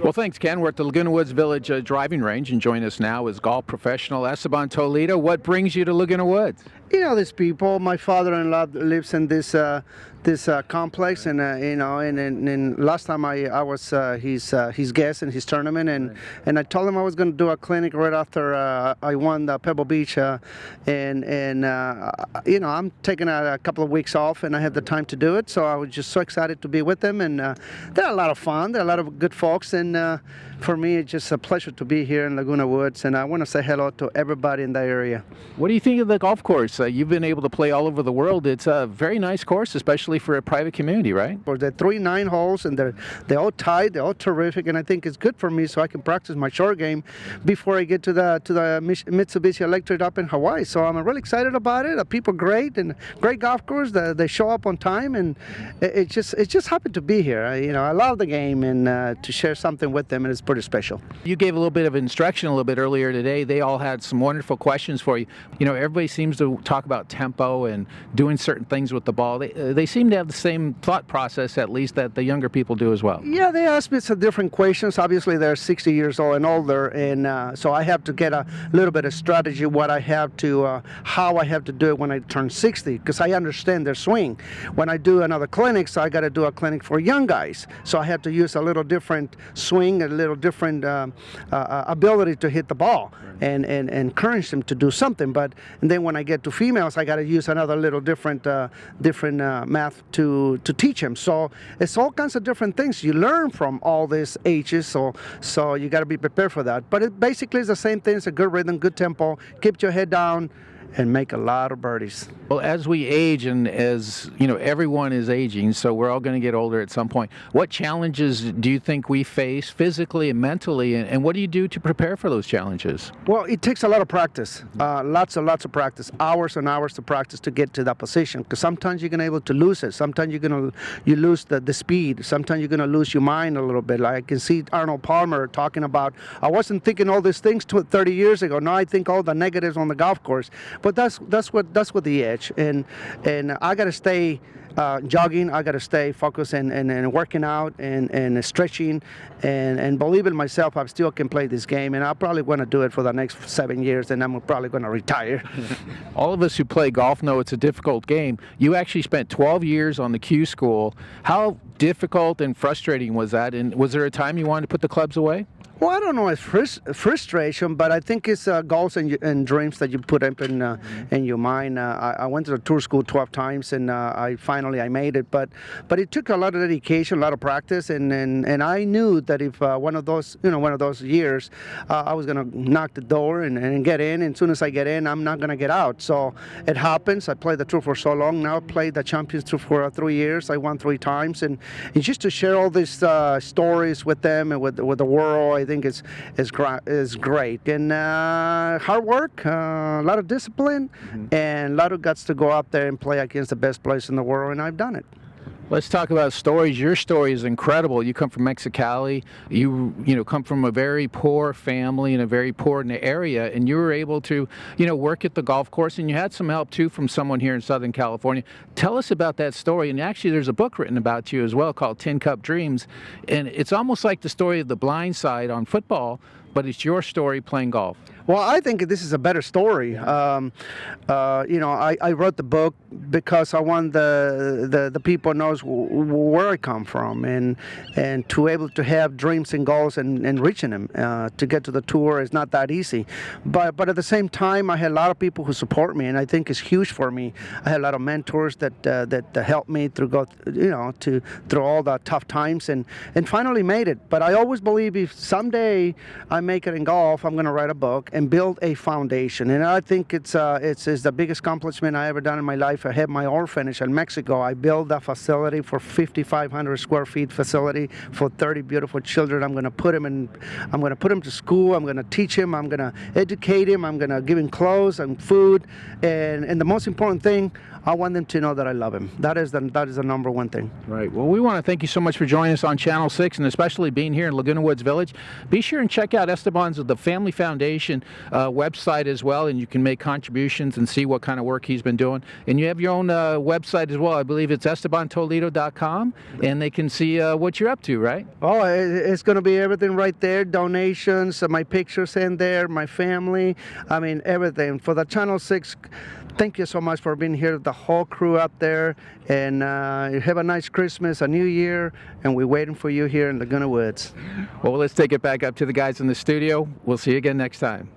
Well, thanks, Ken. We're at the Laguna Woods Village driving range, and joining us now is golf professional Esteban Toledo. What brings you to Laguna Woods? You know these people. My father-in-law lives in this complex, and and last time I was his guest in his tournament, and I told him I was going to do a clinic right after I won the Pebble Beach, and I'm taking a couple of weeks off, and I have the time to do it, so I was just so excited to be with them, and they're a lot of fun. They're a lot of good folks, and for me it's just a pleasure to be here in Laguna Woods, and I want to say hello to everybody in the area. What do you think of the golf course? You've been able to play all over the world. It's a very nice course, especially for a private community, right? For the 3 9 holes, and they're all tight, they're all terrific, and I think it's good for me so I can practice my short game before I get to the Mitsubishi Electric up in Hawaii. So I'm really excited about it. The people are great, and great golf course. They show up on time, and it just happened to be here. I love the game, and to share something with them, and it's pretty special. You gave a little bit of instruction a little bit earlier today. They all had some wonderful questions for you. Everybody seems to talk about tempo and doing certain things with the ball. They seem to have the same thought process, at least, that the younger people do as well. Yeah, they ask me some different questions. Obviously, they're 60 years old and older, and so I have to get a little bit of strategy, how I have to do it when I turn 60, because I understand their swing. When I do another clinic, so I got to do a clinic for young guys, so I have to use a little different swing, a little different ability to hit the ball, and encourage them to do something. And then when I get to females, I got to use another little different math to teach them. So it's all kinds of different things you learn from all these ages. So you got to be prepared for that. But it basically is the same thing. It's a good rhythm, good tempo. Keep your head down and make a lot of birdies. Well, as we age, and as everyone is aging, so we're all going to get older at some point. What challenges do you think we face physically and mentally, and what do you do to prepare for those challenges? Well, it takes a lot of practice, lots and lots of practice, hours and hours to practice to get to that position, because sometimes you're going to be able to lose it. Sometimes you lose the speed. Sometimes you're going to lose your mind a little bit. Like I can see Arnold Palmer talking about, I wasn't thinking all these things 30 years ago. Now I think all the negatives on the golf course. But that's what the edge, and I got to stay jogging. I got to stay focused and working out and stretching, and believe in myself, I still can play this game, and I'm probably going to do it for the next 7 years, and I'm probably going to retire. All of us who play golf know it's a difficult game. You actually spent 12 years on the Q school. How difficult and frustrating was that, and was there a time you wanted to put the clubs away? Well, I don't know if frustration, but I think it's goals and dreams that you put up in your mind. I went to the tour school 12 times, and I finally made it. But it took a lot of dedication, a lot of practice, and I knew that if one of those years I was going to knock the door and get in, and as soon as I get in, I'm not going to get out. So it happens. I played the tour for so long. Now I played the Champions Tour for 3 years. I won 3 times, and just to share all these stories with them and with the world, I think is great, and hard work, a lot of discipline, and a lot of guts to go out there and play against the best players in the world, and I've done it. Let's talk about stories. Your story is incredible. You come from Mexicali. You come from a very poor family in a very poor area, and you were able to work at the golf course, and you had some help too from someone here in Southern California. Tell us about that story. And actually, there's a book written about you as well called Tin Cup Dreams, and it's almost like the story of the blind side on football, but it's your story playing golf. Well, I think this is a better story. I wrote the book because I want the people knows where I come from, and to able to have dreams and goals and reaching them. To get to the tour is not that easy, but at the same time, I had a lot of people who support me, and I think it's huge for me. I had a lot of mentors that helped me through all the tough times, and finally made it. But I always believe if someday I make it in golf, I'm going to write a book and build a foundation, and I think it's the biggest accomplishment I ever done in my life. I had my orphanage in Mexico. I built a facility for 5,500 square feet facility for 30 beautiful children. I'm going to put them to school. I'm going to teach them. I'm going to educate them. I'm going to give them clothes and food, and the most important thing, I want them to know that I love them. That is the number one thing. Right. Well, we want to thank you so much for joining us on Channel 6, and especially being here in Laguna Woods Village. Be sure and check out Esteban's The Family Foundation website as well, and you can make contributions and see what kind of work he's been doing. And you have your own website as well. I believe it's EstebanToledo.com, and they can see what you're up to, right? Oh, it's going to be everything right there. Donations, my pictures in there, my family. I mean, everything. For the Channel 6, thank you so much for being here, the whole crew up there. And have a nice Christmas, a New Year, and we're waiting for you here in Laguna Woods. Well, let's take it back up to the guys in the studio. We'll see you again next time.